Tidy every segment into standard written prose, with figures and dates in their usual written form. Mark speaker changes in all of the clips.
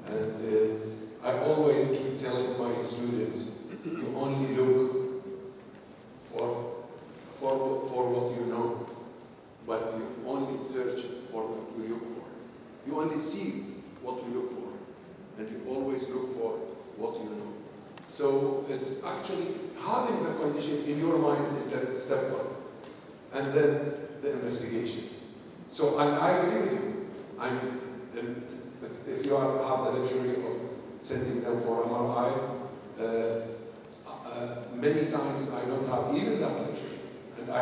Speaker 1: And I always keep telling my students, you only look for what you know, but you only search for what you look for. You only see what you look for, and you always look for what you know. So it's actually having the condition in your mind is the step one, and then the investigation. So, and I agree with you. I mean, if you have the luxury of sending them for MRI, many times I don't have even that luxury, and I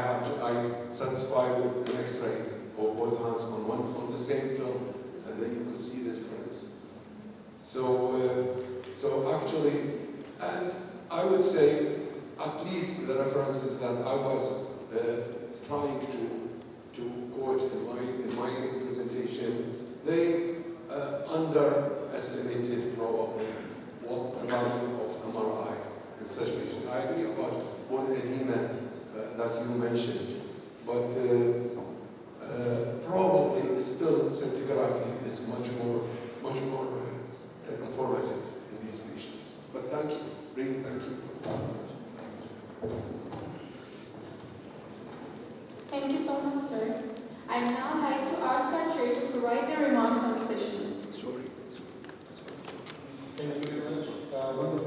Speaker 1: satisfy with an X-ray of both hands on the same film, and then you could see the difference. So actually, and I would say at least the references that I was trying to quote in my presentation, they underestimated probably what the value of MRI in such patients. I agree about bone edema that you mentioned, but probably still scintigraphy is much more informative in these patients. But thank you, really thank you for this.
Speaker 2: Thank you so much, sir. I'd now like to ask our chair to provide the remarks on the session.
Speaker 1: Sorry.
Speaker 3: Thank you very much.